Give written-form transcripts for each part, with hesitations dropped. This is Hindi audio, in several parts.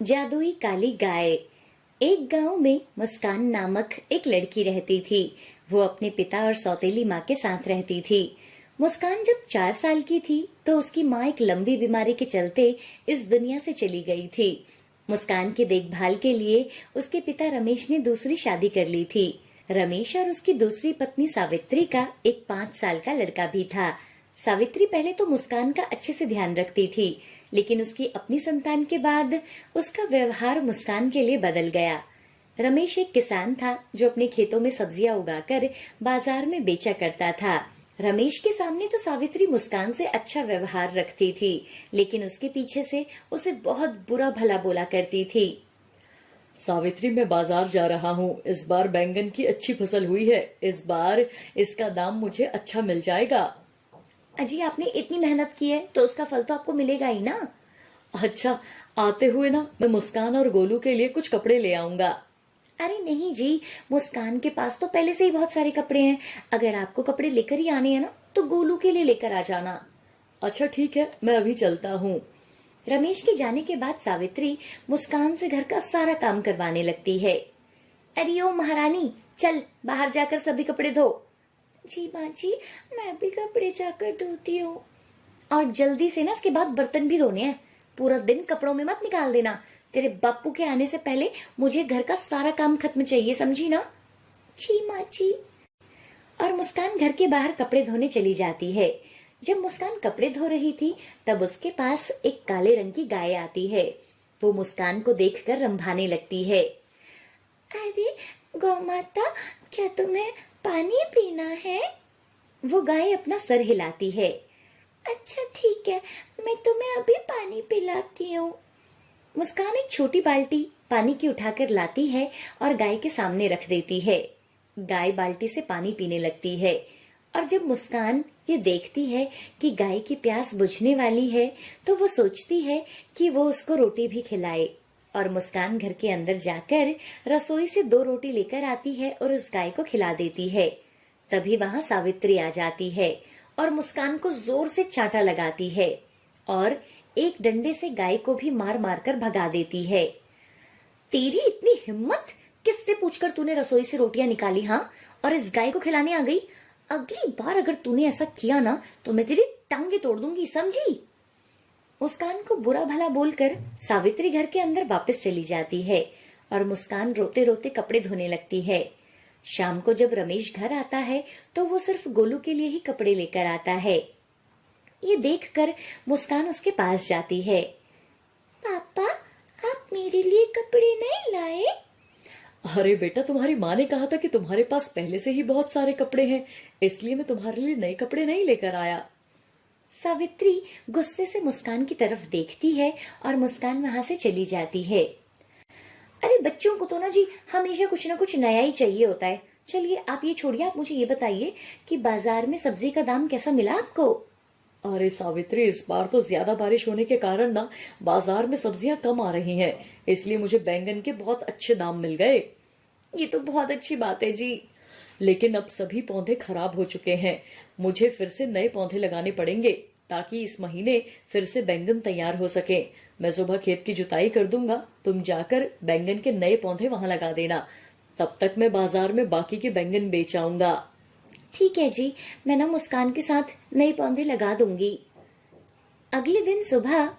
जादुई काली गाय। एक गांव में मुस्कान नामक एक लड़की रहती थी। वो अपने पिता और सौतेली माँ के साथ रहती थी। मुस्कान जब 4 साल की थी तो उसकी माँ एक लंबी बीमारी के चलते इस दुनिया से चली गई थी। मुस्कान की देखभाल के लिए उसके पिता रमेश ने दूसरी शादी कर ली थी। रमेश और उसकी दूसरी पत्नी सावित्री का एक 5 साल का लड़का भी था। सावित्री पहले तो मुस्कान का अच्छे से ध्यान रखती थी, लेकिन उसकी अपनी संतान के बाद उसका व्यवहार मुस्कान के लिए बदल गया। रमेश एक किसान था जो अपने खेतों में सब्जियां उगाकर बाजार में बेचा करता था। रमेश के सामने तो सावित्री मुस्कान से अच्छा व्यवहार रखती थी, लेकिन उसके पीछे से उसे बहुत बुरा भला बोला करती थी। सावित्री, मैं बाजार जा रहा हूँ। इस बार बैंगन की अच्छी फसल हुई है। इस बार इसका दाम मुझे अच्छा मिल जाएगा। अजी, आपने इतनी मेहनत की है तो उसका फल तो आपको मिलेगा ही ना। अच्छा, आते हुए ना मैं मुस्कान और गोलू के लिए कुछ कपड़े ले आऊंगा। अरे नहीं जी, मुस्कान के पास तो पहले से ही बहुत सारे कपड़े हैं। अगर आपको कपड़े लेकर ही आने हैं ना तो गोलू के लिए लेकर आ जाना। अच्छा ठीक है, मैं अभी चलता हूँ। रमेश के जाने के बाद सावित्री मुस्कान से घर का सारा काम करवाने लगती है। अरे ओ महारानी, चल बाहर जाकर सभी कपड़े धो। जी माँ जी, मैं भी कपड़े जाकर धोती हूँ। और जल्दी से ना इसके बाद बर्तन भी धोने हैं। पूरा दिन कपड़ों में मत निकाल देना। तेरे बापू के आने से पहले मुझे घर का सारा काम खत्म चाहिए, समझी ना। जी माँ जी। और मुस्कान घर के बाहर कपड़े धोने चली जाती है। जब मुस्कान कपड़े धो रही थी तब उसके पास एक काले रंग की गाय आती है। वो मुस्कान को देखकर रंभाने लगती है। अरे गौ माता, क्या तुम्हें पानी पीना है? वो गाय अपना सर हिलाती है। अच्छा ठीक है, मैं तुम्हें अभी पानी पिलाती हूँ। मुस्कान एक छोटी बाल्टी पानी की उठाकर लाती है और गाय के सामने रख देती है। गाय बाल्टी से पानी पीने लगती है और जब मुस्कान ये देखती है कि गाय की प्यास बुझने वाली है तो वो सोचती है कि वो उसको रोटी भी खिलाए। और मुस्कान घर के अंदर जाकर रसोई से 2 रोटी लेकर आती है और उस गाय को खिला देती है। तभी वहां सावित्री आ जाती है और मुस्कान को जोर से चांटा लगाती है और एक डंडे से गाय को भी मार मार कर भगा देती है। तेरी इतनी हिम्मत, किससे पूछकर तूने रसोई से रोटियां निकाली? हाँ, और इस गाय को खिलाने आ गई। अगली बार अगर तूने ऐसा किया ना तो मैं तेरी टांगे तोड़ दूंगी, समझी। मुस्कान को बुरा भला बोलकर सावित्री घर के अंदर वापस चली जाती है और मुस्कान रोते रोते कपड़े धोने लगती है। शाम को जब रमेश घर आता है तो वो सिर्फ गोलू के लिए ही कपड़े लेकर आता है। ये देखकर मुस्कान उसके पास जाती है। पापा, आप मेरे लिए कपड़े नहीं लाए? अरे बेटा, तुम्हारी माँ ने कहा था कि तुम्हारे पास पहले से ही बहुत सारे कपड़े हैं, इसलिए मैं तुम्हारे लिए नए कपड़े नहीं लेकर आया। सावित्री गुस्से से मुस्कान की तरफ देखती है और मुस्कान वहां से चली जाती है। अरे बच्चों को तो ना जी हमेशा कुछ ना कुछ नया ही चाहिए होता है। चलिए आप ये छोड़िए, आप मुझे ये बताइए कि बाजार में सब्जी का दाम कैसा मिला आपको? अरे सावित्री, इस बार तो ज्यादा बारिश होने के कारण ना बाजार में सब्जियां कम आ रही हैं, इसलिए मुझे बैंगन के बहुत अच्छे दाम मिल गए। ये तो बहुत अच्छी बात है जी। लेकिन अब सभी पौधे खराब हो चुके हैं। मुझे फिर से नए पौधे लगाने पड़ेंगे ताकि इस महीने फिर से बैंगन तैयार हो सके। मैं सुबह खेत की जुताई कर दूंगा, तुम जाकर बैंगन के नए पौधे वहां लगा देना। तब तक मैं बाजार में बाकी के बैंगन बेच आऊंगा। ठीक है जी, मैं ना मुस्कान के साथ नए पौधे लगा दूंगी। अगले दिन सुबह,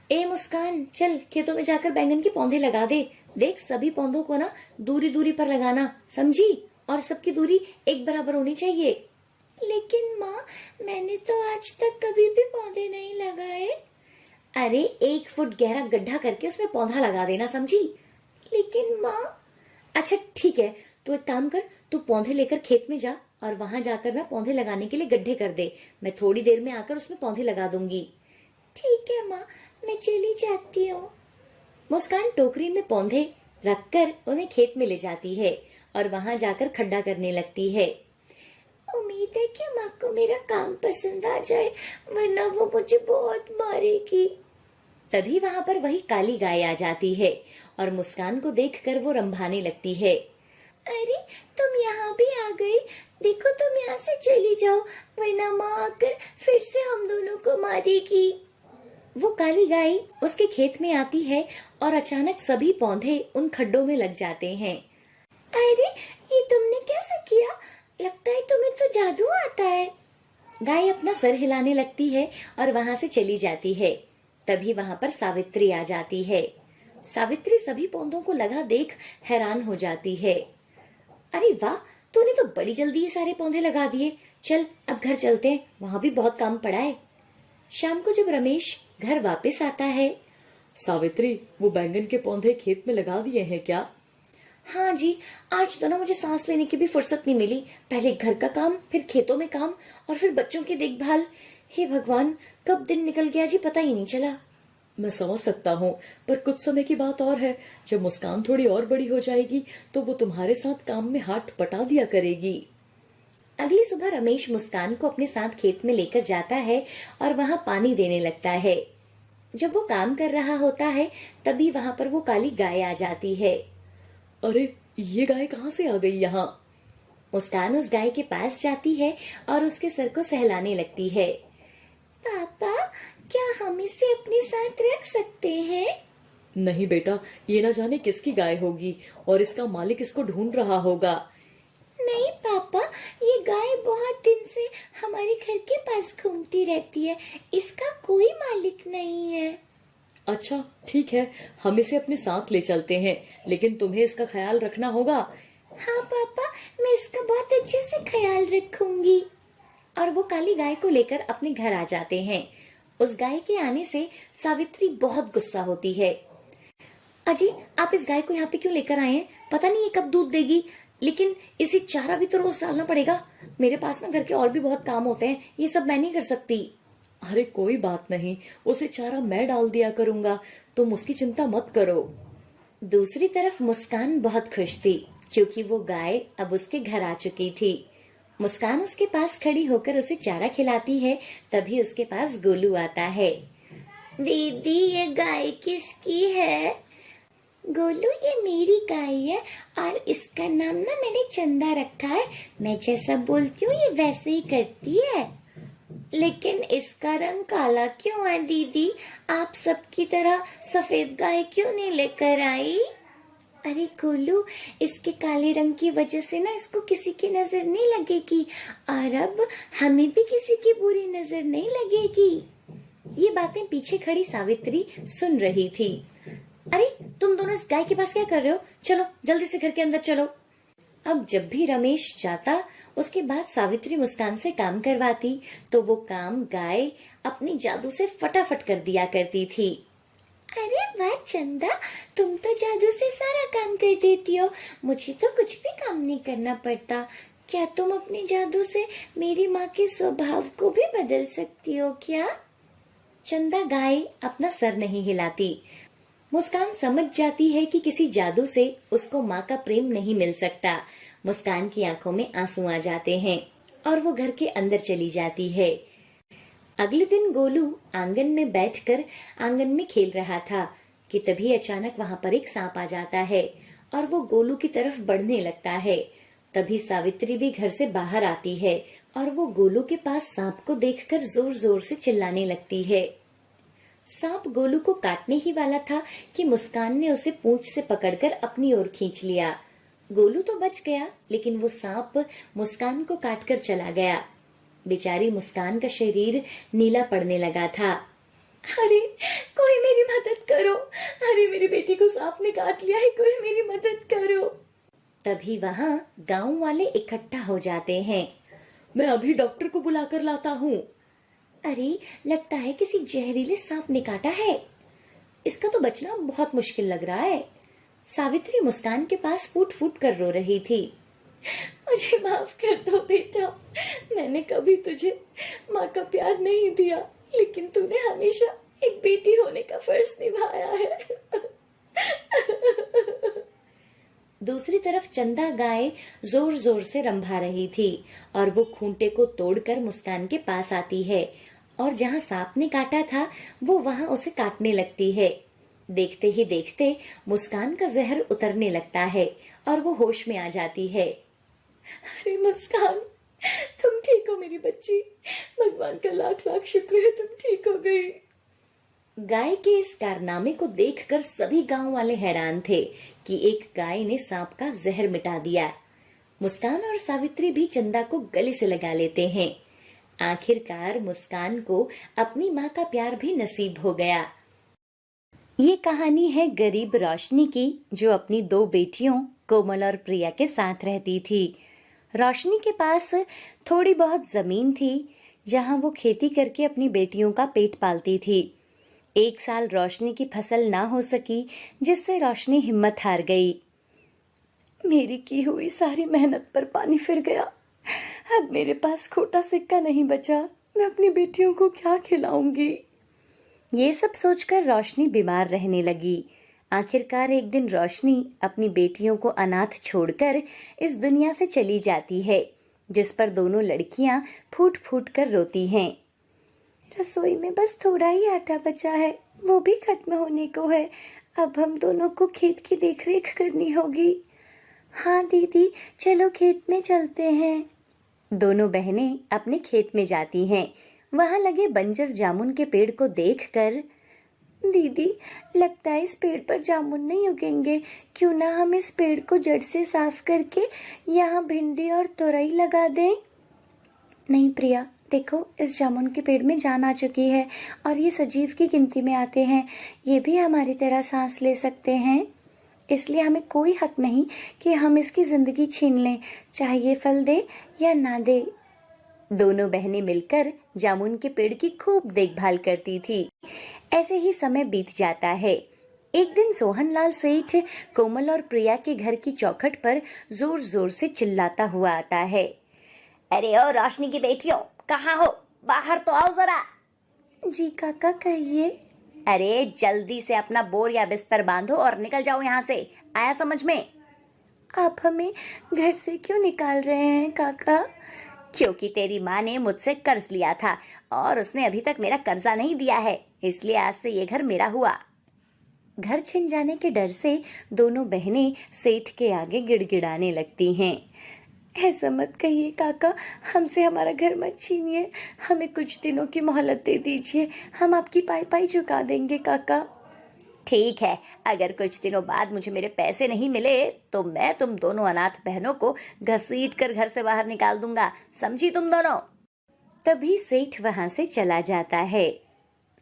ए मुस्कान, चल खेतों में जाकर बैंगन के पौधे लगा दे। देख, सभी पौधों को ना दूरी दूरी पर लगाना, समझी? और सबकी दूरी एक बराबर होनी चाहिए। लेकिन माँ, मैंने तो आज तक कभी भी पौधे नहीं लगाए। अरे 1 फुट गहरा गड्ढा करके उसमें पौधा लगा देना, समझी? लेकिन माँ। अच्छा ठीक है, तू एक काम कर, तू पौधे लेकर खेत में जा और वहां जाकर ना पौधे लगाने के लिए गड्ढे कर दे। मैं थोड़ी देर में आकर उसमें पौधे लगा दूंगी। ठीक है माँ, मैं चली जाती हूँ। मुस्कान टोकरी में पौधे रखकर उन्हें खेत में ले जाती है और वहां जाकर खड्डा करने लगती है। उम्मीद है कि माँ को मेरा काम पसंद आ जाए, वरना वो मुझे बहुत मारेगी। तभी वहां पर वही काली गाय आ जाती है और मुस्कान को देखकर वो रंभाने लगती है। अरे तुम यहाँ भी आ गई। देखो, तुम यहाँ से चली जाओ, वरना माँ आकर फिर से हम दोनों को मारेगी। वो काली गाय उसके खेत में आती है और अचानक सभी पौधे उन खड्डों में लग जाते हैं। अरे, ये तुमने कैसे किया? लगता है तुम्हें तो जादू आता है। गाय अपना सर हिलाने लगती है और वहां से चली जाती है। तभी वहां पर सावित्री आ जाती है। सावित्री सभी पौधों को लगा देख हैरान हो जाती है। अरे वाह, तूने तो बड़ी जल्दी ये सारे पौधे लगा दिए। चल अब घर चलते हैं, वहां भी बहुत काम पड़ा है। शाम को जब रमेश घर वापस आता है। सावित्री, वो बैंगन के पौधे खेत में लगा दिए हैं क्या? हाँ जी, आज तो ना मुझे सांस लेने की भी फुर्सत नहीं मिली। पहले घर का काम, फिर खेतों में काम और फिर बच्चों की देखभाल। हे भगवान, कब दिन निकल गया जी पता ही नहीं चला। मैं समझ सकता हूँ, पर कुछ समय की बात और है। जब मुस्कान थोड़ी और बड़ी हो जाएगी तो वो तुम्हारे साथ काम में हाथ बटा दिया करेगी। अगली सुबह रमेश मुस्कान को अपने साथ खेत में लेकर जाता है और वहां पानी देने लगता है। जब वो काम कर रहा होता है तभी वहां पर वो काली गाय आ जाती है। अरे, ये गाय कहाँ से आ गई यहाँ? मुस्कान उस गाय के पास जाती है और उसके सर को सहलाने लगती है। पापा, क्या हम इसे अपने साथ रख सकते हैं? नहीं बेटा, ये ना जाने किसकी गाय होगी और इसका मालिक इसको ढूंढ रहा होगा। नहीं पापा, ये गाय बहुत दिन से हमारे घर के पास घूमती रहती है। इसका कोई मालिक नहीं है। अच्छा ठीक है, हम इसे अपने साथ ले चलते हैं, लेकिन तुम्हें इसका ख्याल रखना होगा। हाँ पापा, मैं इसका बहुत अच्छे से ख्याल रखूंगी। और वो काली गाय को लेकर अपने घर आ जाते हैं। उस गाय के आने से सावित्री बहुत गुस्सा होती है। अजी, आप इस गाय को यहाँ पे क्यों लेकर आए हैं? पता नहीं ये कब दूध देगी, लेकिन इसे चारा भी तो रोज डालना पड़ेगा। मेरे पास ना घर के और भी बहुत काम होते हैं, ये सब मैं नहीं कर सकती। अरे कोई बात नहीं, उसे चारा मैं डाल दिया करूंगा, तुम उसकी चिंता मत करो। दूसरी तरफ मुस्कान बहुत खुश थी क्योंकि वो गाय अब उसके घर आ चुकी थी। मुस्कान उसके पास खड़ी होकर उसे चारा खिलाती है। तभी उसके पास गोलू आता है। दीदी, ये गाय किसकी है? गोलू, ये मेरी गाय है और इसका नाम ना मैंने चंदा रखा है। मैं जैसा बोलती हूँ ये वैसे ही करती है। लेकिन इसका रंग काला क्यों है दीदी? आप सबकी तरह सफेद गाय क्यों नहीं लेकर आई? अरे गोलू, इसके काले रंग की वजह से ना इसको किसी की नजर नहीं लगेगी और अब हमें भी किसी की बुरी नजर नहीं लगेगी। ये बातें पीछे खड़ी सावित्री सुन रही थी। अरे, तुम दोनों इस गाय के पास क्या कर रहे हो? चलो जल्दी से घर के अंदर चलो। अब जब भी रमेश जाता उसके बाद सावित्री मुस्कान से काम करवाती तो वो काम गाय अपनी जादू से फटाफट कर दिया करती थी। अरे वाह चंदा, तुम तो जादू से सारा काम कर देती हो। मुझे तो कुछ भी काम नहीं करना पड़ता। क्या तुम अपने जादू से मेरी माँ के स्वभाव को भी बदल सकती हो क्या? चंदा गाय अपना सर नहीं हिलाती। मुस्कान समझ जाती है कि किसी जादू से उसको माँ का प्रेम नहीं मिल सकता। मुस्कान की आंखों में आंसू आ जाते हैं और वो घर के अंदर चली जाती है। अगले दिन गोलू आंगन में बैठकर आंगन में खेल रहा था कि तभी अचानक वहां पर एक सांप आ जाता है और वो गोलू की तरफ बढ़ने लगता है। तभी सावित्री भी घर से बाहर आती है और वो गोलू के पास सांप को देखकर जोर जोर से चिल्लाने लगती है। सांप गोलू को काटने ही वाला था कि मुस्कान ने उसे पूंछ से पकड़कर अपनी ओर खींच लिया। गोलू तो बच गया, लेकिन वो सांप मुस्कान को काटकर चला गया। बेचारी मुस्कान का शरीर नीला पड़ने लगा था। अरे, कोई मेरी मदद करो। अरे, मेरी बेटी को सांप ने काट लिया है, कोई मेरी मदद करो। तभी वहाँ गांव वाले इकट्ठा हो जाते हैं। मैं अभी डॉक्टर को बुलाकर लाता हूँ। अरे, लगता है किसी जहरीले सांप ने काटा है। इसका तो बचना बहुत मुश्किल लग रहा है। सावित्री मुस्कान के पास फूट फूट कर रो रही थी। मुझे माफ कर दो बेटा, मैंने कभी तुझे माँ का प्यार नहीं दिया, लेकिन तूने हमेशा एक बेटी होने का फर्ज निभाया है। दूसरी तरफ चंदा गाय जोर जोर से रंभा रही थी और वो खूंटे को तोड़कर मुस्कान के पास आती है और जहाँ सांप ने काटा था वो वहाँ उसे काटने लगती है। देखते ही देखते मुस्कान का जहर उतरने लगता है और वो होश में आ जाती है। अरे मुस्कान, तुम ठीक हो मेरी बच्ची। भगवान का लाख लाख शुक्र है तुम ठीक हो गई। गाय के इस कारनामे को देखकर सभी गांव वाले हैरान थे कि एक गाय ने सांप का जहर मिटा दिया। मुस्कान और सावित्री भी चंदा को गले से लगा लेते हैं। आखिरकार मुस्कान को अपनी माँ का प्यार भी नसीब हो गया। ये कहानी है गरीब रोशनी की, जो अपनी 2 बेटियों कोमल और प्रिया के साथ रहती थी। रोशनी के पास थोड़ी बहुत जमीन थी, जहाँ वो खेती करके अपनी बेटियों का पेट पालती थी। एक साल रोशनी की फसल ना हो सकी, जिससे रोशनी हिम्मत हार गई। मेरी की हुई सारी मेहनत पर पानी फिर गया। अब मेरे पास खोटा सिक्का नहीं बचा। मैं अपनी बेटियों को क्या खिलाऊंगी? ये सब सोचकर रोशनी बीमार रहने लगी। आखिरकार एक दिन रोशनी अपनी बेटियों को अनाथ छोड़कर इस दुनिया से चली जाती है, जिस पर दोनों लड़कियां फूट फूट कर रोती हैं। रसोई में बस थोड़ा ही आटा बचा है, वो भी खत्म होने को है। अब हम दोनों को खेत की देखरेख करनी होगी। हाँ दीदी, चलो खेत में चलते हैं। दोनों बहनें अपने खेत में जाती हैं। वहां लगे बंजर जामुन के पेड़ को देखकर, दीदी लगता है इस पेड़ पर जामुन नहीं उगेंगे, क्यों ना हम इस पेड़ को जड़ से साफ करके यहाँ भिंडी और तोरई लगा दें। नहीं प्रिया, देखो इस जामुन के पेड़ में जान आ चुकी है और ये सजीव की गिनती में आते हैं। ये भी हमारी तरह सांस ले सकते हैं, इसलिए हमें कोई हक नहीं कि हम इसकी जिंदगी छीन लें, चाहे ये फल दे या ना दे। दोनों बहनें मिलकर जामुन के पेड़ की खूब देखभाल करती थी। ऐसे ही समय बीत जाता है। एक दिन सोहनलाल सेठ कोमल और प्रिया के घर की चौखट पर जोर जोर से चिल्लाता हुआ आता है। अरे ओ रोशनी की बेटियों, कहाँ हो? बाहर तो आओ जरा। जी काका, कहिए। अरे जल्दी से अपना बोर या बिस्तर बांधो और निकल जाओ यहाँ से। आया समझ में? आप हमें घर से क्यों निकाल रहे हैं काका? क्योंकि तेरी माँ ने मुझसे कर्ज लिया था और उसने अभी तक मेरा कर्जा नहीं दिया है, इसलिए आज से ये घर मेरा हुआ। घर छिन जाने के डर से दोनों बहनें सेठ के आगे गिड़गिड़ाने लगती हैं। ऐसा मत कहिए काका, हमसे हमारा घर मत छीनिए। हमें कुछ दिनों की मोहलत दे दीजिए, हम आपकी पाई पाई चुका देंगे काका। ठीक है, अगर कुछ दिनों बाद मुझे मेरे पैसे नहीं मिले तो मैं तुम दोनों अनाथ बहनों को घसीट कर घर से बाहर निकाल दूंगा, समझी तुम दोनों? तभी सेठ वहां से चला जाता है।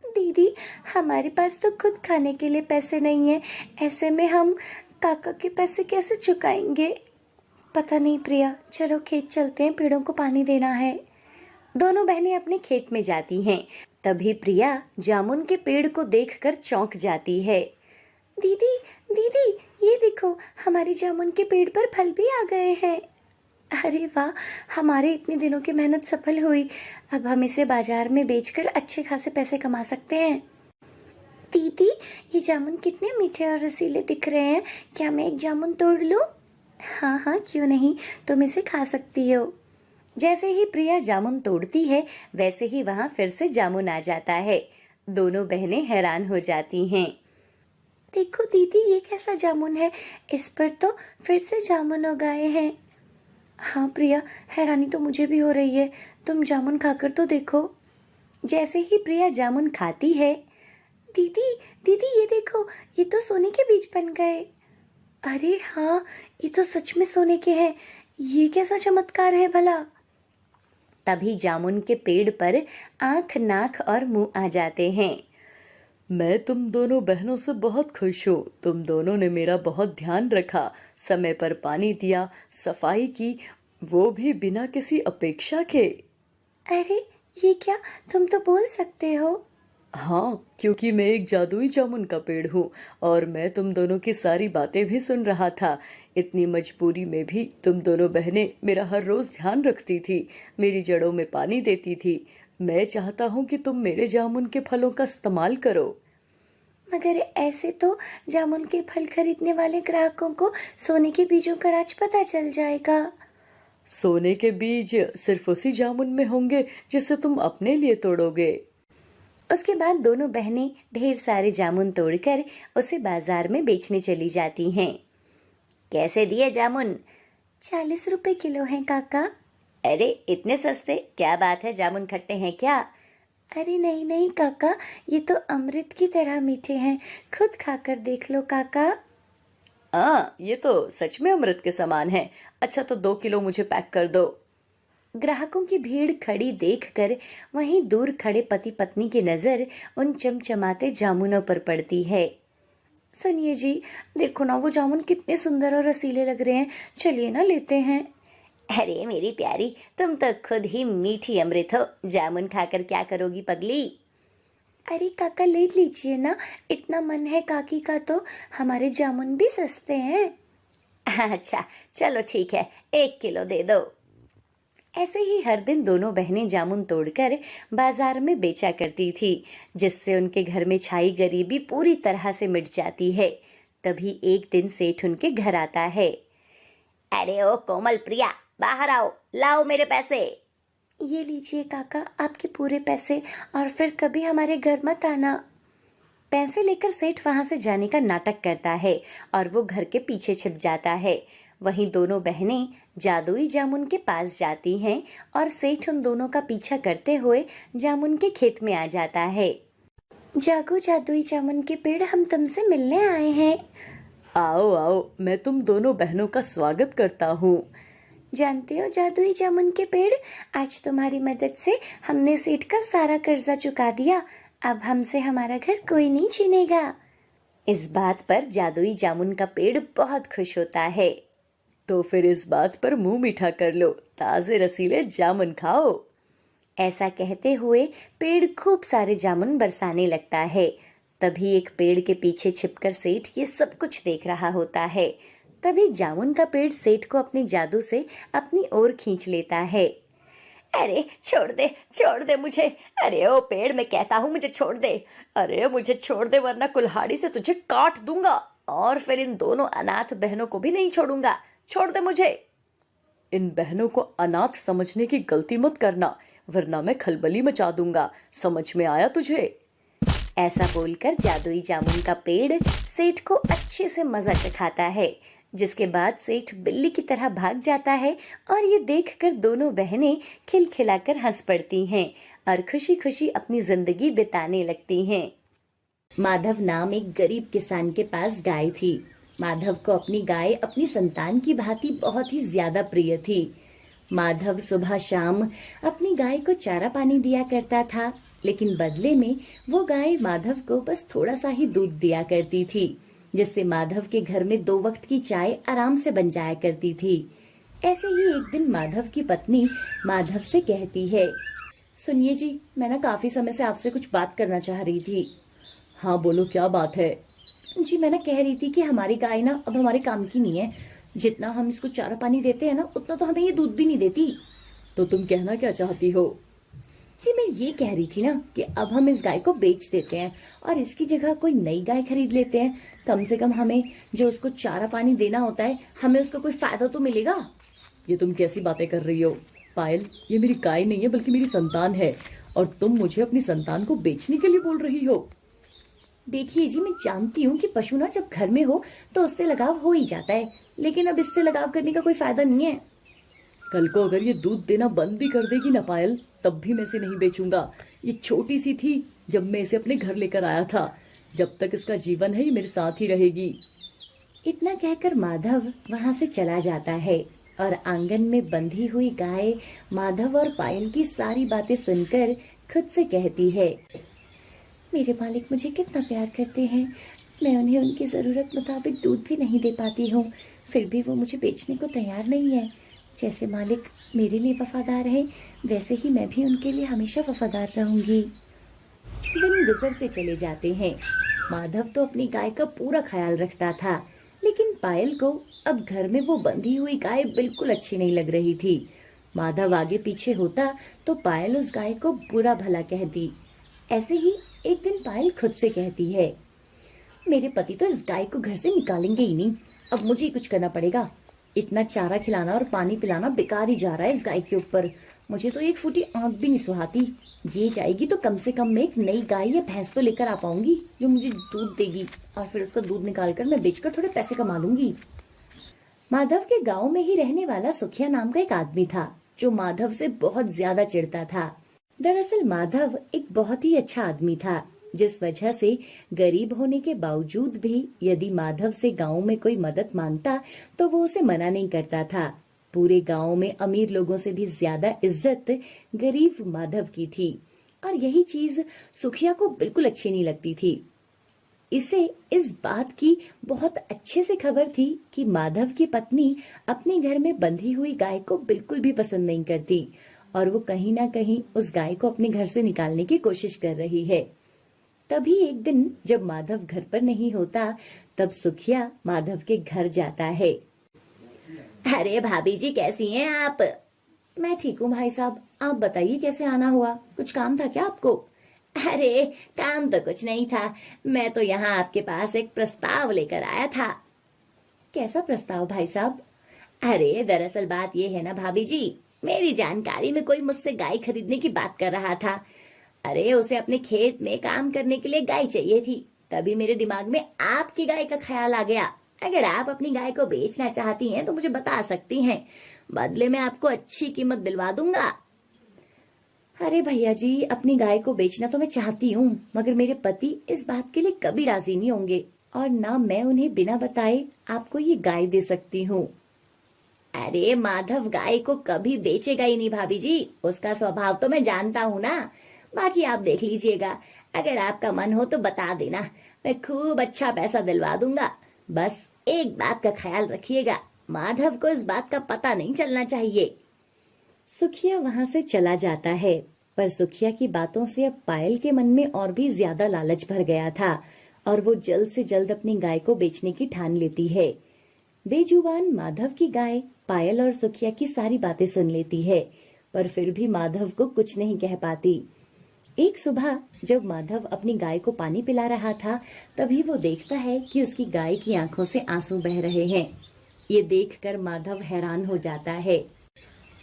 दीदी, हमारे पास तो खुद खाने के लिए पैसे नहीं है, ऐसे में हम काका के पैसे कैसे चुकाएंगे? पता नहीं प्रिया, चलो खेत चलते हैं, पेड़ों को पानी देना है। दोनों बहनें अपने खेत में जाती हैं। तभी प्रिया जामुन के पेड़ को देखकर चौंक जाती है। दीदी दीदी, ये देखो, हमारे जामुन के पेड़ पर फल भी आ गए हैं। अरे वाह, हमारे इतने दिनों की मेहनत सफल हुई। अब हम इसे बाजार में बेचकर अच्छे खासे पैसे कमा सकते हैं। दीदी, ये जामुन कितने मीठे और रसीले दिख रहे हैं, क्या मैं एक जामुन तोड़ लूं? हाँ हाँ, क्यों नहीं, तुम इसे खा सकती हो। जैसे ही प्रिया जामुन तोड़ती है, वैसे ही वहां फिर से जामुन आ जाता है। दोनों बहनें हैरान हो जाती हैं। देखो दीदी, ये कैसा जामुन है, इस पर तो फिर से जामुन उगाए हैं। हाँ प्रिया, हैरानी तो मुझे भी हो रही है, तुम जामुन खाकर तो देखो। जैसे ही प्रिया जामुन खाती है, दीदी दीदी, ये देखो, ये तो सोने के बीज बन गए। अरे हाँ, ये तो सच में सोने के हैं, ये कैसा चमत्कार है भला। तभी जामुन के पेड़ पर आंख, नाक और मुंह आ जाते हैं। मैं तुम दोनों बहनों से बहुत खुश हूँ। तुम दोनों ने मेरा बहुत ध्यान रखा, समय पर पानी दिया, सफाई की, वो भी बिना किसी अपेक्षा के। अरे ये क्या, तुम तो बोल सकते हो? हाँ, क्योंकि मैं एक जादुई जामुन का पेड़ हूँ और मैं तुम दोनों की सारी बातें भी सुन रहा था। इतनी मजबूरी में भी तुम दोनों बहनें मेरा हर रोज ध्यान रखती थी, मेरी जड़ों में पानी देती थी। मैं चाहता हूँ कि तुम मेरे जामुन के फलों का इस्तेमाल करो। मगर ऐसे तो जामुन के फल खरीदने वाले ग्राहकों को सोने के बीजों का राज पता चल जाएगा। सोने के बीज सिर्फ उसी जामुन में होंगे जिसे तुम अपने लिए तोड़ोगे। उसके बाद दोनों बहनें ढेर सारे जामुन तोड़कर उसे बाजार में बेचने चली जाती हैं। कैसे दिए जामुन? 40 रुपए किलो हैं काका। अरे इतने सस्ते, क्या बात है, जामुन खट्टे हैं क्या? अरे नहीं नहीं काका, ये तो अमृत की तरह मीठे हैं, खुद खाकर देख लो काका। हाँ, ये तो सच में अमृत के समान है। अच्छा, तो 2 किलो मुझे पैक कर दो। ग्राहकों की भीड़ खड़ी देखकर वहीं दूर खड़े पति पत्नी की नजर उन चमचमाते जामुनों पर पड़ती है। सुनिए जी, देखो ना वो जामुन कितने सुंदर और रसीले लग रहे हैं, चलिए ना लेते हैं। अरे मेरी प्यारी, तुम तो खुद ही मीठी अमृत हो, जामुन खाकर क्या करोगी पगली। अरे काका ले लीजिए ना, इतना मन है काकी का तो, हमारे जामुन भी सस्ते हैं। अच्छा चलो ठीक है, 1 किलो दे दो। ऐसे ही हर दिन दोनों बहनें जामुन तोड़कर बाजार में बेचा करती थी, जिससे उनके घर में छाई गरीबी पूरी तरह से मिट जाती है। तभी एक दिन सेठ उनके घर आता है। अरे ओ कोमल प्रिया, बाहर आओ, लाओ मेरे पैसे। ये लीजिए काका आपके पूरे पैसे, और फिर कभी हमारे घर मत आना। पैसे लेकर सेठ वहां से जाने का नाटक करता है और वो घर के पीछे छिप जाता है। वहीं दोनों बहनें जादुई जामुन के पास जाती हैं और सेठ उन दोनों का पीछा करते हुए जामुन के खेत में आ जाता है। जागो जादुई जामुन के पेड़, हम तुमसे मिलने आए हैं। आओ आओ, मैं तुम दोनों बहनों का स्वागत करता हूँ। जानते हो जादुई जामुन के पेड़, आज तुम्हारी मदद से हमने सेठ का सारा कर्जा चुका दिया, अब हमसे हमारा घर कोई नहीं छीनेगा। इस बात पर जादुई जामुन का पेड़ बहुत खुश होता है। तो फिर इस बात पर मुंह मीठा कर लो, ताजे रसीले जामुन खाओ। ऐसा कहते हुए पेड़ खूब सारे जामुन बरसाने लगता है। तभी एक पेड़ के पीछे छिपकर सेठ ये सब कुछ देख रहा होता है। तभी जामुन का पेड़ सेठ को अपने जादू से अपनी ओर खींच लेता है। अरे छोड़ दे मुझे, अरे ओ पेड़, मैं कहता हूँ मुझे छोड़ दे, अरे मुझे छोड़ दे वरना कुल्हाड़ी से तुझे काट दूंगा, और फिर इन दोनों अनाथ बहनों को भी नहीं छोड़ूंगा, छोड़ दे मुझे। इन बहनों को अनाथ समझने की गलती मत करना, वरना मैं खलबली मचा दूंगा, समझ में आया तुझे। ऐसा बोलकर जादुई जामुन का पेड़ सेठ को अच्छे से मजा चखाता है, जिसके बाद सेठ बिल्ली की तरह भाग जाता है और ये देखकर दोनों बहनें खिलखिलाकर हंस पड़ती हैं और खुशी खुशी अपनी जिंदगी बिताने लगती हैं। माधव नाम एक गरीब किसान के पास गाय थी। माधव को अपनी गाय अपनी संतान की भांति बहुत ही ज्यादा प्रिय थी। माधव सुबह शाम अपनी गाय को चारा पानी दिया करता था, लेकिन बदले में वो गाय माधव को बस थोड़ा सा ही दूध दिया करती थी, जिससे माधव के घर में 2 वक्त की चाय आराम से बन जाया करती थी। ऐसे ही एक दिन माधव की पत्नी माधव से कहती है, सुनिए जी, मैं ना काफी समय से आपसे कुछ बात करना चाह रही थी। हाँ बोलो, क्या बात है। जी मैं ना कह रही थी कि हमारी गाय ना अब हमारे काम की नहीं है, जितना हम इसको चारा पानी देते हैं ना उतना तो हमें ये दूध भी नहीं देती। तो तुम कहना क्या चाहती हो। जी मैं ये कह रही थी ना कि अब हम इस गाय को बेच देते हैं और इसकी जगह कोई नई गाय खरीद लेते हैं, कम से कम हमें जो उसको चारा पानी देना होता है हमें उसका कोई फायदा तो मिलेगा। ये तुम कैसी बातें कर रही हो पायल, ये मेरी गाय नहीं है बल्कि मेरी संतान है, और तुम मुझे अपनी संतान को बेचने के लिए बोल रही हो। देखिए जी, मैं जानती हूँ कि पशु ना जब घर में हो तो उससे लगाव हो ही जाता है, लेकिन अब इससे लगाव करने का कोई फायदा नहीं है। कल को अगर ये दूध देना बंद भी कर देगी ना पायल, तब भी मैं इसे नहीं बेचूंगा। ये छोटी सी थी जब मैं इसे अपने घर लेकर आया था, जब तक इसका जीवन है ये मेरे साथ ही रहेगी। इतना कहकर माधव वहां से चला जाता है और आंगन में बंधी हुई गाय माधव और पायल की सारी बातें सुनकर खुद से कहती है, मेरे मालिक मुझे कितना प्यार करते हैं, मैं उन्हें उनकी जरूरत मुताबिक दूध भी नहीं दे पाती हूँ, फिर भी वो मुझे बेचने को तैयार नहीं है। जैसे मालिक मेरे लिए वफादार है, वैसे ही मैं भी उनके लिए हमेशा वफादार रहूंगी। दिन गुजरते चले जाते हैं। माधव तो अपनी गाय का पूरा ख्याल रखता था, लेकिन पायल को अब घर में वो बंधी हुई गाय बिल्कुल अच्छी नहीं लग रही थी। माधव आगे पीछे होता तो पायल उस गाय को बुरा भला कहती। ऐसे ही एक दिन पायल खुद से कहती है, मेरे पति तो इस गाय को घर से निकालेंगे ही नहीं, अब मुझे ही कुछ करना पड़ेगा। इतना चारा खिलाना और पानी पिलाना बेकार ही जा रहा है इस गाय के ऊपर, मुझे तो एक फूटी आंख भी नहीं सुहाती। ये जाएगी तो कम से कम मैं एक नई गाय या भैंस तो लेकर आ पाऊंगी जो मुझे दूध देगी, और फिर उसका दूध निकालकर मैं बेचकर थोड़े पैसे कमा लूंगी। माधव के गांव में ही रहने वाला सुखिया नाम का एक आदमी था, जो माधव से बहुत ज्यादा चिढ़ता था। दरअसल माधव एक बहुत ही अच्छा आदमी था, जिस वजह से गरीब होने के बावजूद भी यदि माधव से गांव में कोई मदद मांगता तो वो उसे मना नहीं करता था। पूरे गांव में अमीर लोगों से भी ज्यादा इज्जत गरीब माधव की थी और यही चीज सुखिया को बिल्कुल अच्छी नहीं लगती थी। इसे इस बात की बहुत अच्छे से खबर थी कि माधव की पत्नी अपने घर में बंधी हुई गाय को बिल्कुल भी पसंद नहीं करती और वो कहीं ना कहीं उस गाय को अपने घर से निकालने की कोशिश कर रही है। तभी एक दिन जब माधव घर पर नहीं होता, तब सुखिया माधव के घर जाता है। अरे भाभी जी, कैसी हैं आप? मैं ठीक हूँ भाई साहब, आप बताइए कैसे आना हुआ? कुछ काम था क्या आपको? अरे काम तो कुछ नहीं था, मैं तो यहाँ आपके पास एक प्रस्ताव लेकर आया था। कैसा प्रस्ताव भाई साहब? अरे दरअसल बात ये है ना भाभी जी, मेरी जानकारी में कोई मुझसे गाय खरीदने की बात कर रहा था। अरे उसे अपने खेत में काम करने के लिए गाय चाहिए थी। तभी मेरे दिमाग में आपकी गाय का ख्याल आ गया। अगर आप अपनी गाय को बेचना चाहती हैं तो मुझे बता सकती हैं, बदले में आपको अच्छी कीमत दिलवा दूंगा। अरे भैया जी, अपनी गाय को बेचना तो मैं चाहती हूँ, मगर मेरे पति इस बात के लिए कभी राजी नहीं होंगे और ना मैं उन्हें बिना बताए आपको ये गाय दे सकती हूँ। अरे माधव गाय को कभी बेचेगा ही नहीं भाभी जी, उसका स्वभाव तो मैं जानता हूँ ना। बाकी आप देख लीजिएगा, अगर आपका मन हो तो बता देना, मैं खूब अच्छा पैसा दिलवा दूंगा। बस एक बात का ख्याल रखिएगा, माधव को इस बात का पता नहीं चलना चाहिए। सुखिया वहां से चला जाता है, पर सुखिया की बातों से अब पायल के मन में और भी ज्यादा लालच भर गया था और वो जल्द से जल्द अपनी गाय को बेचने की ठान लेती है। बेजुबान माधव की गाय पायल और सुखिया की सारी बातें सुन लेती है, पर फिर भी माधव को कुछ नहीं कह पाती। एक सुबह जब माधव अपनी गाय को पानी पिला रहा था, तभी वो देखता है कि उसकी गाय की आंखों से आंसू बह रहे हैं। ये देखकर माधव हैरान हो जाता है।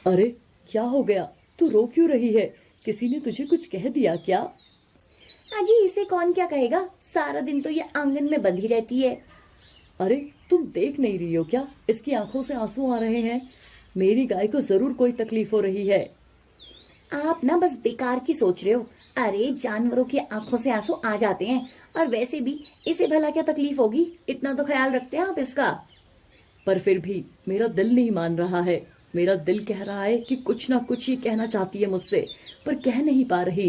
अरे क्या हो गया, तू रो क्यों रही है? किसी ने तुझे कुछ कह दिया क्या? अजी इसे कौन क्या कहेगा, सारा दिन तो ये आंगन में बंधी रहती है। अरे तुम देख नहीं रही हो क्या, इसकी आंखों से आंसू आ रहे हैं। मेरी गाय को जरूर कोई तकलीफ हो रही है। आप ना बस बेकार की सोच रहे हो। अरे जानवरों की आंखों से आंसू आ जाते हैं, और वैसे भी इसे भला क्या तकलीफ होगी, इतना तो ख्याल रखते हैं आप इसका। पर फिर भी मेरा दिल नहीं मान रहा है। मेरा दिल कह रहा है कि कुछ ना कुछ ये कहना चाहती है मुझसे, पर कह नहीं पा रही।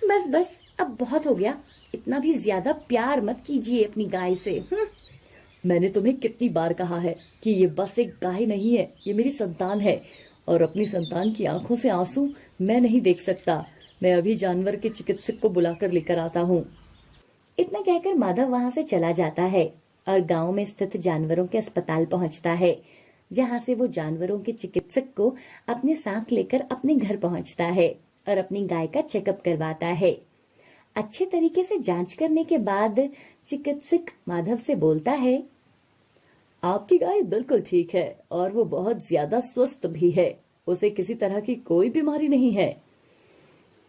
बस बस अब बहुत हो गया, इतना भी ज्यादा प्यार मत कीजिए अपनी गाय से। मैंने तुम्हें कितनी बार कहा है कि ये बस एक गाय नहीं है, ये मेरी संतान है, और अपनी संतान की आंखों से आंसू मैं नहीं देख सकता। मैं अभी जानवर के चिकित्सक को बुलाकर लेकर आता हूँ। इतना कहकर माधव वहां से चला जाता है और गांव में स्थित जानवरों के अस्पताल पहुंचता है, जहां से वो जानवरों के चिकित्सक को अपने साथ लेकर अपने घर पहुंचता है और अपनी गाय का चेकअप करवाता है। अच्छे तरीके से जांच करने के बाद चिकित्सक माधव से बोलता है, आपकी गाय बिल्कुल ठीक है और वो बहुत ज्यादा स्वस्थ भी है। उसे किसी तरह की कोई बीमारी नहीं है।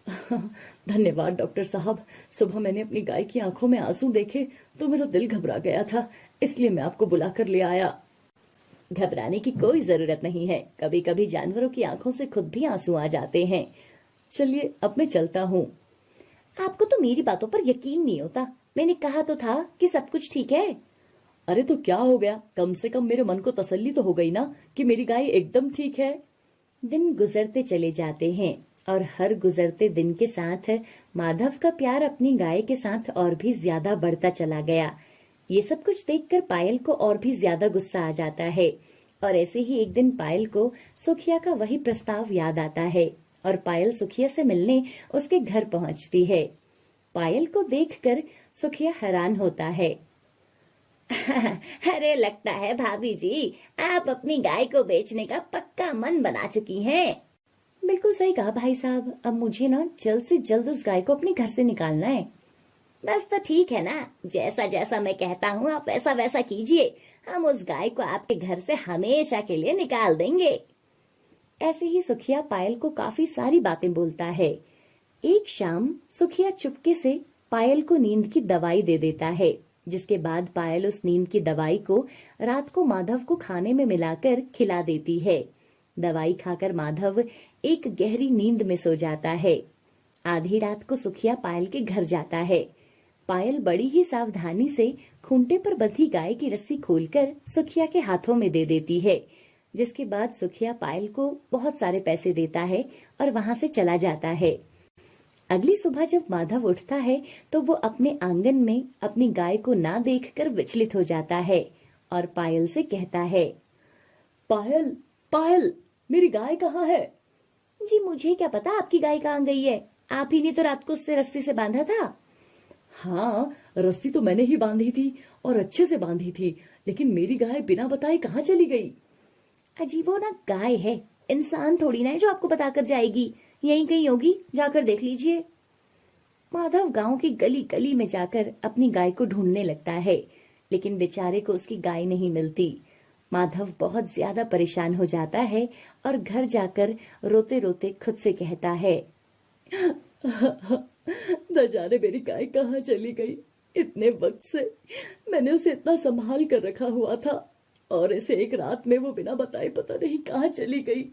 धन्यवाद डॉक्टर साहब। सुबह मैंने अपनी गाय की आंखों में आंसू देखे तो मेरा दिल घबरा गया था, इसलिए मैं आपको बुलाकर ले आया। घबराने की कोई जरूरत नहीं है, कभी कभी जानवरों की आंखों से खुद भी आंसू आ जाते हैं। चलिए अब मैं चलता हूँ। आपको तो मेरी बातों पर यकीन नहीं होता। मैंने कहा तो था कि सब कुछ ठीक है। अरे तो क्या हो गया, कम से कम मेरे मन को तसल्ली तो हो गई ना कि मेरी गाय एकदम ठीक है। दिन गुजरते चले जाते हैं और हर गुजरते दिन के साथ माधव का प्यार अपनी गाय के साथ और भी ज्यादा बढ़ता चला गया। ये सब कुछ देखकर पायल को और भी ज्यादा गुस्सा आ जाता है और ऐसे ही एक दिन पायल को सुखिया का वही प्रस्ताव याद आता है और पायल सुखिया से मिलने उसके घर पहुंचती है। पायल को देखकर सुखिया हैरान होता है। अरे लगता है भाभी जी आप अपनी गाय को बेचने का पक्का मन बना चुकी हैं। बिल्कुल सही कहा भाई साहब, अब मुझे ना जल्द से जल्द उस गाय को अपने घर से निकालना है। बस तो ठीक है ना, जैसा जैसा मैं कहता हूँ आप वैसा वैसा कीजिए, हम उस गाय को आपके घर से हमेशा के लिए निकाल देंगे। ऐसे ही सुखिया पायल को काफी सारी बातें बोलता है। एक शाम सुखिया चुपके से पायल को नींद की दवाई दे देता है, जिसके बाद पायल उस नींद की दवाई को रात को माधव को खाने में मिलाकर खिला देती है दवाई खाकर माधव एक गहरी नींद में सो जाता है। आधी रात को सुखिया पायल के घर जाता है। पायल बड़ी ही सावधानी से खूंटे पर बंधी गाय की रस्सी खोलकर सुखिया के हाथों में दे देती है, जिसके बाद सुखिया पायल को बहुत सारे पैसे देता है और वहां से चला जाता है। अगली सुबह जब माधव उठता है तो वो अपने आंगन में अपनी गाय को ना देखकर विचलित हो जाता है और पायल से कहता है, पायल, पायल, मेरी गाय कहाँ है? जी मुझे क्या पता आपकी गाय कहाँ गई है, आप ही ने तो रात को उससे रस्सी से बांधा था। हाँ, रस्सी तो मैंने ही बांधी थी और अच्छे से बांधी थी, लेकिन मेरी गाय बिना बताए कहाँ चली गई? अजी वो ना गाय है, इंसान थोड़ी ना है जो आपको बताकर जाएगी, यहीं कहीं होगी, जाकर देख लीजिए। माधव गांव की गली गली में जाकर अपनी गाय को ढूंढने लगता है, लेकिन बेचारे को उसकी गाय नहीं मिलती। माधव बहुत ज्यादा परेशान हो जाता है और घर जाकर रोते रोते खुद से कहता है, न जाने मेरी गाय कहाँ चली गई। इतने वक्त से मैंने उसे इतना संभाल कर रखा हुआ था और इसे एक रात में वो बिना बताए पता नहीं कहाँ चली गई।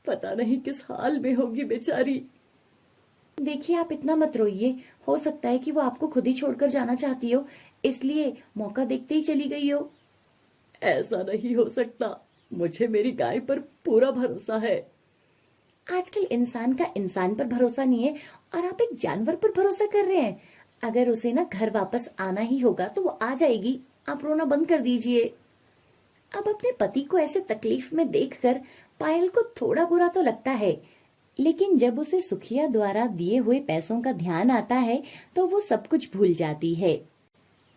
पता नहीं किस हाल में होगी बेचारी। देखिए आप इतना मत रोइए, हो सकता है कि वो आपको खुद ही छोड़कर जाना चाहती हो, इसलिए मौका देखते ही चली गई हो। ऐसा नहीं हो सकता, मुझे मेरी गाय पर पूरा भरोसा है। आजकल इंसान का इंसान पर भरोसा नहीं है और आप एक जानवर पर भरोसा कर रहे हैं। अगर उसे ना घर वापस आना ही होगा तो वो आ जाएगी, आप रोना बंद कर दीजिए। अब अपने पति को ऐसे तकलीफ में देखकर पायल को थोड़ा बुरा तो लगता है, लेकिन जब उसे सुखिया द्वारा दिए हुए पैसों का ध्यान आता है तो वो सब कुछ भूल जाती है।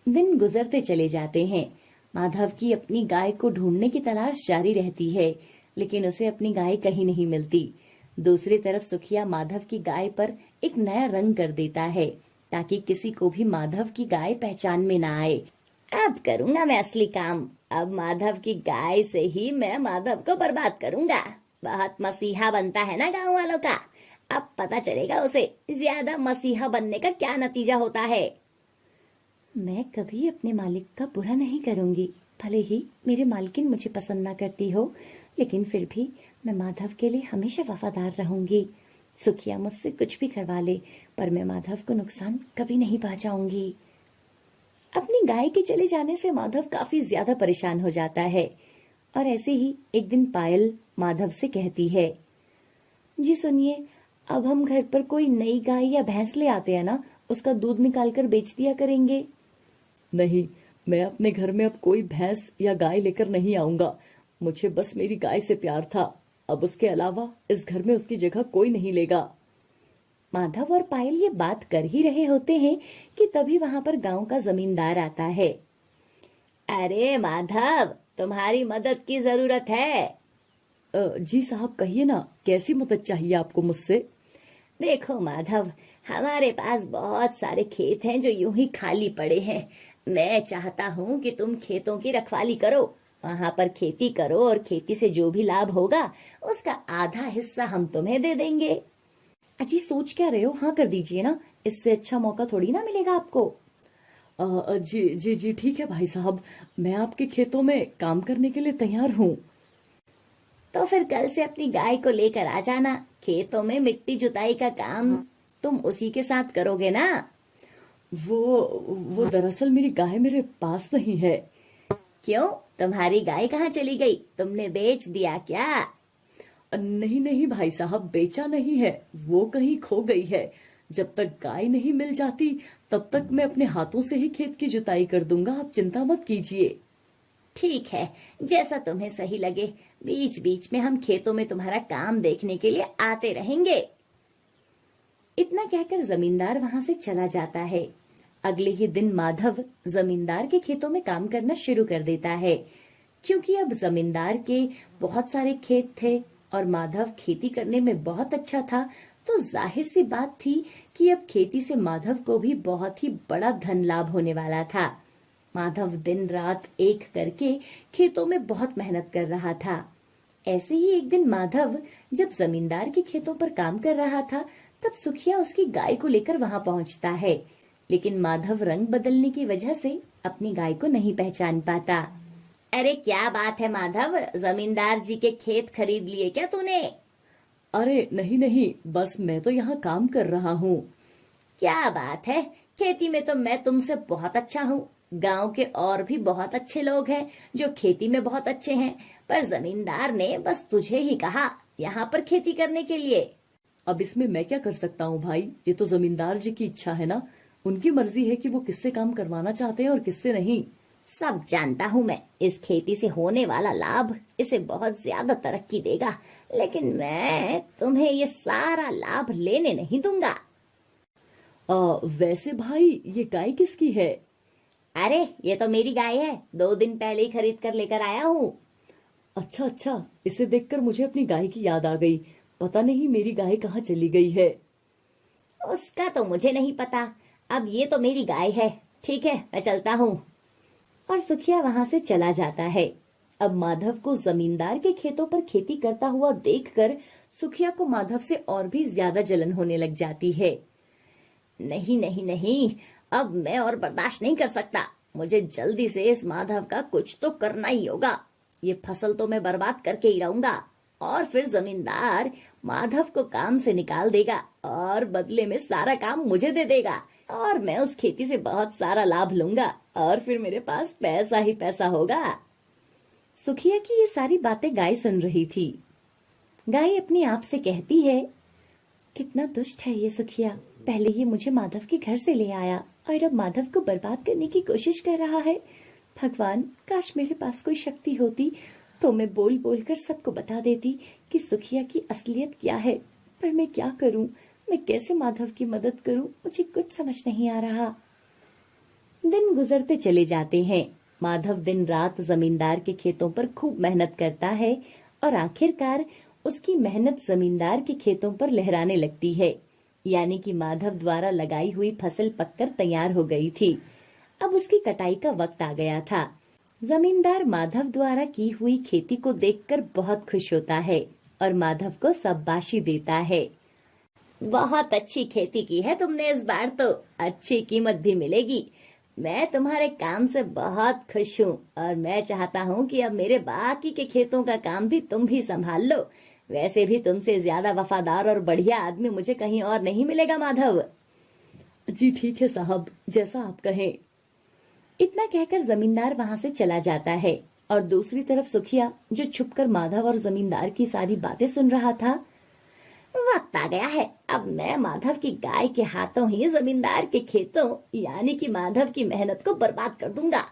दिन गुजरते चले जाते हैं। माधव की अपनी गाय को ढूंढने की तलाश जारी रहती है, लेकिन उसे अपनी गाय कहीं नहीं मिलती। दूसरी तरफ सुखिया माधव की गाय पर एक नया रंग कर देता है, ताकि किसी को भी माधव की गाय पहचान में ना आए। अब करूंगा मैं असली काम, अब माधव की गाय से ही मैं माधव को बर्बाद करूंगा। बहुत मसीहा बनता है ना गांव वालों का, अब पता चलेगा उसे ज्यादा मसीहा बनने का क्या नतीजा होता है। मैं कभी अपने मालिक का बुरा नहीं करूंगी, भले ही मेरे मालकिन मुझे पसंद ना करती हो, लेकिन फिर भी मैं माधव के लिए हमेशा वफादार रहूंगी। सुखिया मुझसे कुछ भी करवा ले, पर मैं माधव को नुकसान कभी नहीं पहुंचाऊंगी। अपनी गाय के चले जाने से माधव काफी ज्यादा परेशान हो जाता है और ऐसे ही एक दिन पायल माधव से कहती है, जी सुनिए, अब हम घर पर कोई नई गाय या भैंस ले आते हैं ना, उसका दूध निकाल कर बेच दिया करेंगे। नहीं, मैं अपने घर में अब कोई भैंस या गाय लेकर नहीं आऊंगा। मुझे बस मेरी गाय से प्यार था, अब उसके अलावा इस घर में उसकी जगह कोई नहीं लेगा। माधव और पायल ये बात कर ही रहे होते हैं कि तभी वहां पर गांव का जमींदार आता है। अरे माधव, तुम्हारी मदद की जरूरत है। जी साहब, कहिए ना, कैसी मदद चाहिए आपको मुझसे? देखो माधव, हमारे पास बहुत सारे खेत हैं जो यूं ही खाली पड़े हैं। मैं चाहता हूँ कि तुम खेतों की रखवाली करो, वहां पर खेती करो और खेती से जो भी लाभ होगा उसका आधा हिस्सा हम तुम्हें दे देंगे। अजी सोच क्या रहे हो, हाँ कर दीजिए ना, इससे अच्छा मौका थोड़ी ना मिलेगा आपको। जी जी जी, ठीक है भाई साहब, मैं आपके खेतों में काम करने के लिए तैयार हूँ। तो फिर कल से अपनी गाय को लेकर आ जाना, खेतों में मिट्टी जुताई का काम तुम उसी के साथ करोगे ना। वो दरअसल मेरी गाय मेरे पास नहीं है। क्यों, तुम्हारी गाय कहाँ चली गई, तुमने बेच दिया क्या? नहीं नहीं भाई साहब, बेचा नहीं है, वो कहीं खो गई है। जब तक गाय नहीं मिल जाती तब तक मैं अपने हाथों से ही खेत की जुताई कर दूंगा, आप चिंता मत कीजिए। ठीक है, जैसा तुम्हें सही लगे, बीच बीच में हम खेतों में तुम्हारा काम देखने के लिए आते रहेंगे। इतना कहकर जमींदार वहां से चला जाता है। अगले ही दिन माधव जमींदार के खेतों में काम करना शुरू कर देता है, क्योंकि अब जमींदार के बहुत सारे खेत थे और माधव खेती करने में बहुत अच्छा था, तो जाहिर सी बात थी कि अब खेती से माधव को भी बहुत ही बड़ा धन लाभ होने वाला था। माधव दिन रात एक करके खेतों में बहुत मेहनत कर रहा था। ऐसे ही एक दिन माधव जब जमींदार के खेतों पर काम कर रहा था, तब सुखिया उसकी गाय को लेकर वहां पहुंचता है, लेकिन माधव रंग बदलने की वजह से अपनी गाय को नहीं पहचान पाता। अरे क्या बात है माधव, जमींदार जी के खेत खरीद लिए क्या तूने? अरे नहीं नहीं, बस मैं तो यहाँ काम कर रहा हूँ। क्या बात है, खेती में तो मैं तुमसे बहुत अच्छा हूँ। गांव के और भी बहुत अच्छे लोग हैं जो खेती में बहुत अच्छे हैं, पर जमींदार ने बस तुझे ही कहा यहाँ पर खेती करने के लिए। अब इसमें मैं क्या कर सकता हूँ भाई, ये तो जमींदार जी की इच्छा है ना। उनकी मर्जी है कि वो किससे काम करवाना चाहते हैं और किससे नहीं। सब जानता हूँ मैं, इस खेती से होने वाला लाभ इसे बहुत ज्यादा तरक्की देगा, लेकिन मैं तुम्हें ये सारा लाभ लेने नहीं दूंगा। वैसे भाई, ये गाय किसकी है? अरे ये तो मेरी गाय है, 2 दिन पहले ही खरीद कर लेकर आया हूँ। अच्छा अच्छा, इसे देखकर मुझे अपनी गाय की याद आ गई। पता नहीं मेरी गाय कहाँ चली गई है। उसका तो मुझे नहीं पता, अब ये तो मेरी गाय है। ठीक है, मैं चलता हूँ। और सुखिया वहां से चला जाता है। अब माधव को जमींदार के खेतों पर खेती करता हुआ देखकर सुखिया को माधव से और भी ज्यादा जलन होने लग जाती है। नहीं नहीं नहीं, अब मैं और बर्दाश्त नहीं कर सकता। मुझे जल्दी से इस माधव का कुछ तो करना ही होगा। ये फसल तो मैं बर्बाद करके ही रहूंगा, और फिर जमींदार माधव को काम से निकाल देगा और बदले में सारा काम मुझे दे देगा, और मैं उस खेती से बहुत सारा लाभ लूंगा, और फिर मेरे पास पैसा ही पैसा होगा। सुखिया की ये सारी बातें गाय सुन रही थी। गाय अपने आप से कहती है, कितना दुष्ट है ये सुखिया। पहले ये मुझे माधव के घर से ले आया और अब माधव को बर्बाद करने की कोशिश कर रहा है। भगवान, काश मेरे पास कोई शक्ति होती तो मैं बोल बोल कर सबको बता देती कि सुखिया की असलियत क्या है। पर मैं क्या करूं? मैं कैसे माधव की मदद करूं? मुझे कुछ समझ नहीं आ रहा। दिन गुजरते चले जाते हैं। माधव दिन रात जमींदार के खेतों पर खूब मेहनत करता है और आखिरकार उसकी मेहनत जमींदार के खेतों पर लहराने लगती है। यानी कि माधव द्वारा लगाई हुई फसल पककर तैयार हो गई थी। अब उसकी कटाई का वक्त आ गया था। जमींदार माधव द्वारा की हुई खेती को देखकर बहुत खुश होता है और माधव को शाबाशी देता है। बहुत अच्छी खेती की है तुमने इस बार, तो अच्छी कीमत भी मिलेगी। मैं तुम्हारे काम से बहुत खुश हूँ और मैं चाहता हूँ कि अब मेरे बाकी के खेतों का काम भी तुम भी संभाल लो। वैसे भी तुमसे ज्यादा वफादार और बढ़िया आदमी मुझे कहीं और नहीं मिलेगा माधव। जी ठीक है साहब, जैसा आप कहें। इतना कहकर जमींदार वहां से चला जाता है और दूसरी तरफ सुखिया, जो छुपकर माधव और जमींदार की सारी बातें सुन रहा था। वक्त आ गया है, अब मैं माधव की गाय के हाथों ही जमींदार के खेतों यानी कि माधव की मेहनत को बर्बाद कर दूंगा।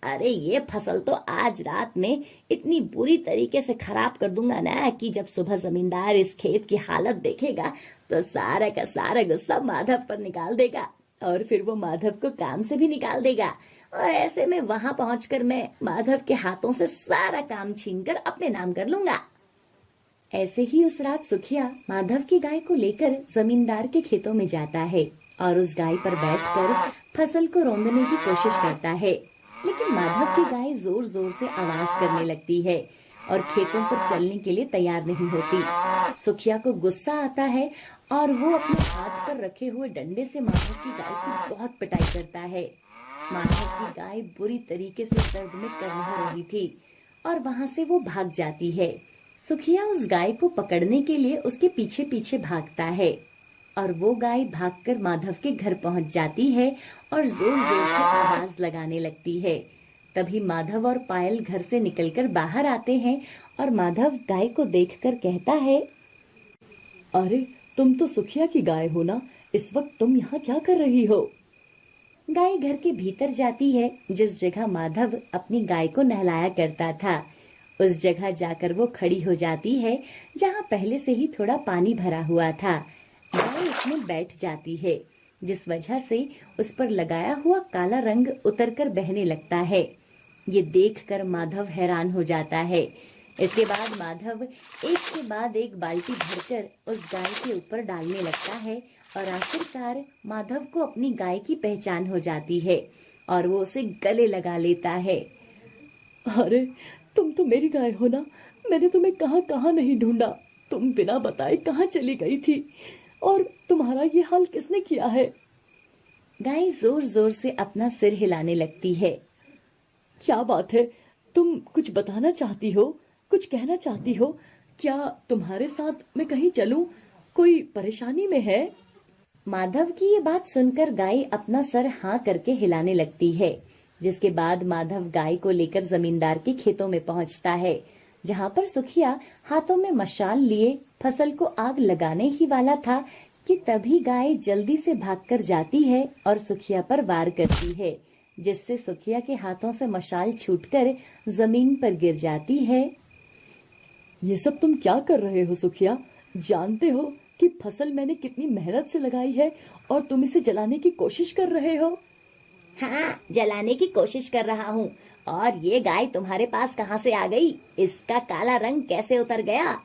अरे ये फसल तो आज रात में इतनी बुरी तरीके से खराब कर दूंगा ना कि जब सुबह जमींदार इस खेत की हालत देखेगा तो सारा का सारा गुस्सा माधव पर निकाल देगा, और फिर वो माधव को काम से भी निकाल देगा। और ऐसे में वहां पहुंचकर मैं माधव के हाथों से सारा काम छीनकर अपने नाम कर लूंगा। ऐसे ही उस रात सुखिया माधव की गाय को लेकर जमींदार के खेतों में जाता है और उस गाय पर बैठकर फसल को रौंदने की कोशिश करता है। लेकिन माधव की गाय जोर जोर से आवाज करने लगती है और खेतों पर चलने के लिए तैयार नहीं होती। सुखिया को गुस्सा आता है और वो अपने हाथ पर रखे हुए डंडे से माधव की गाय की बहुत पिटाई करता है। माधव की गाय बुरी तरीके से दर्द में करवह रही थी और वहां से वो भाग जाती है। सुखिया उस गाय को पकड़ने के लिए उसके पीछे पीछे भागता है और वो गाय भागकर माधव के घर पहुंच जाती है और जोर जोर से आवाज लगाने लगती है। तभी माधव और पायल घर से निकलकर बाहर आते हैं और माधव गाय को देखकर कहता है, अरे तुम तो सुखिया की गाय हो ना, इस वक्त तुम यहाँ क्या कर रही हो? गाय घर के भीतर जाती है जिस जगह माधव अपनी गाय को नहलाया करता था। उस जगह जाकर वो खड़ी हो जाती है जहाँ पहले से ही थोड़ा पानी भरा हुआ था। गाय उसमें बैठ जाती है जिस वजह से उस पर लगाया हुआ काला रंग उतरकर बहने लगता है। ये देखकर माधव हैरान हो जाता है। इसके बाद माधव एक के बाद एक बाल्टी भरकर उस गाय के ऊपर डालने लगता है और आखिरकार माधव को अपनी गाय की पहचान हो जाती है और वो उसे गले लगा लेता है। अरे तुम तो मेरी गाय हो ना, मैंने तुम्हें कहाँ कहाँ नहीं ढूंढा। तुम बिना बताए कहाँ चली गई थी और तुम्हारा ये हाल किसने किया है? गाय जोर जोर से अपना सिर हिलाने लगती है। क्या बात है, तुम कुछ बताना चाहती हो, कुछ कहना चाहती हो? क्या तुम्हारे साथ मैं कहीं चलूं? कोई परेशानी में है? माधव की ये बात सुनकर गाय अपना सर हाँ करके हिलाने लगती है, जिसके बाद माधव गाय को लेकर जमींदार के खेतों में पहुंचता है, जहां पर सुखिया हाथों में मशाल लिए फसल को आग लगाने ही वाला था कि तभी गाय जल्दी से भागकर जाती है और सुखिया पर वार करती है, जिससे सुखिया के हाथों से मशाल छूटकर जमीन पर गिर जाती है। ये सब तुम क्या कर रहे हो सुखिया? जानते हो कि फसल मैंने कितनी मेहनत से लगाई है और तुम इसे जलाने की कोशिश कर रहे हो? हाँ, जलाने की कोशिश कर रहा हूँ। और ये गाय तुम्हारे पास कहाँ से आ गई? इसका काला रंग कैसे उतर गया?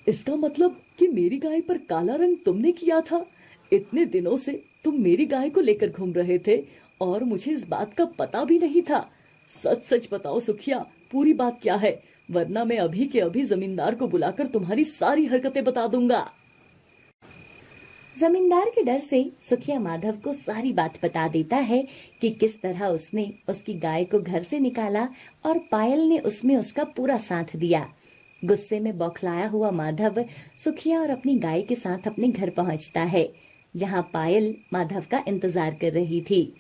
इसका मतलब कि मेरी गाय पर काला रंग तुमने किया था? इतने दिनों से तुम मेरी गाय को लेकर घूम रहे थे और मुझे इस बात का पता भी नहीं था। सच सच बताओ सुखिया, पूरी बात क्या है? वरना मैं अभी के अभी जमींदार को बुलाकर तुम्हारी सारी हरकतें बता दूंगा। जमींदार के डर से सुखिया माधव को सारी बात बता देता है कि किस तरह उसने उसकी गाय को घर से निकाला और पायल ने उसमें उसका पूरा साथ दिया। गुस्से में बौखलाया हुआ माधव सुखिया और अपनी गाय के साथ अपने घर पहुंचता है, जहां पायल माधव का इंतजार कर रही थी।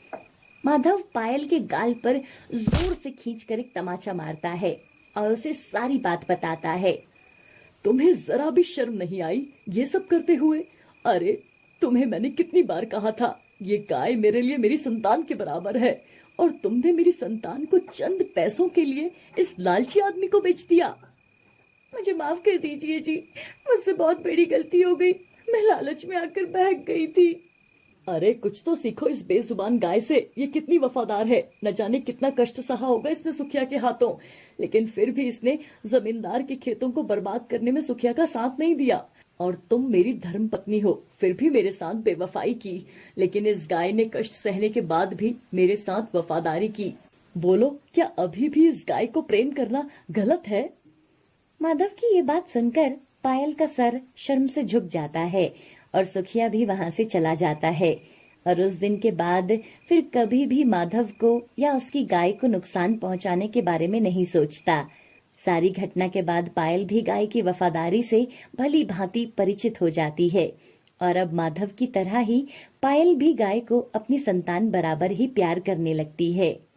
माधव पायल के गाल पर जोर से खींचकर एक तमाचा मारता है और उसे सारी बात बताता है। तुम्हें जरा भी शर्म नहीं आई ये सब करते हुए? अरे तुम्हें मैंने कितनी बार कहा था, ये गाय मेरे लिए मेरी संतान के बराबर है और तुमने मेरी संतान को चंद पैसों के लिए इस लालची आदमी को बेच दिया। मुझे माफ कर दीजिए जी, मुझसे बहुत बड़ी गलती हो गई। मैं लालच में आकर बहक गई थी। अरे कुछ तो सीखो इस बेजुबान गाय से। ये कितनी वफादार है, न जाने कितना कष्ट सहा होगा इसने सुखिया के हाथों, लेकिन फिर भी इसने जमींदार के खेतों को बर्बाद करने में सुखिया का साथ नहीं दिया। और तुम मेरी धर्म पत्नी हो, फिर भी मेरे साथ बेवफाई की। लेकिन इस गाय ने कष्ट सहने के बाद भी मेरे साथ वफादारी की। बोलो, क्या अभी भी इस गाय को प्रेम करना गलत है? माधव की ये बात सुनकर पायल का सर शर्म से झुक जाता है और सुखिया भी वहां से चला जाता है। और उस दिन के बाद फिर कभी भी माधव को या उसकी गाय को नुकसान पहुंचाने के बारे में नहीं सोचता। सारी घटना के बाद पायल भी गाय की वफादारी से भली भांति परिचित हो जाती है और अब माधव की तरह ही पायल भी गाय को अपनी संतान बराबर ही प्यार करने लगती है।